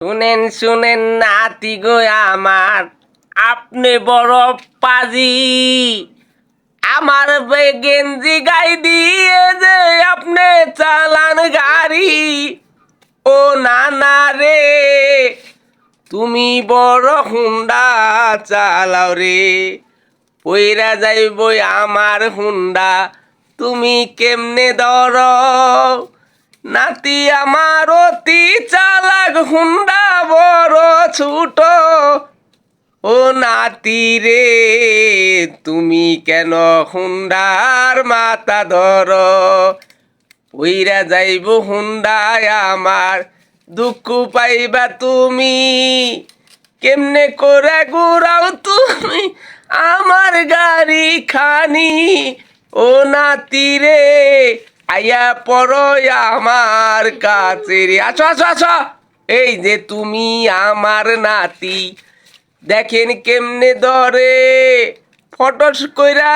শুনেন শুনেন নাতি গো আমার, আপনি বড় পাজি। আমার গেঞ্জি গাই দিয়ে যে আপনি চালান গাড়ি। ও না না রে, তুমি বড় হুন্ডা চালাও রে, পইরা যাইব আমার হুন্ডা, তুমি কেমনে ধর। নাতি আমার অতি চালাক, হুন্ডা বড় ছোট। ও নাতি রে, তুমি কেন হুন্ডার মাথা ধর। পইরা যাইব হুন্ডায় আমার, দুঃখ পাইবা তুমি, কেমনে করে ঘুরাও তুমি আমার গাড়ি খানি। ও নাতি রে, আয়া পড়ো আমার কাছে রে। আছো আছো আছো, এই যে তুমি আমার নাতি, দেখেন কেমনে ধরে ফটস কইরা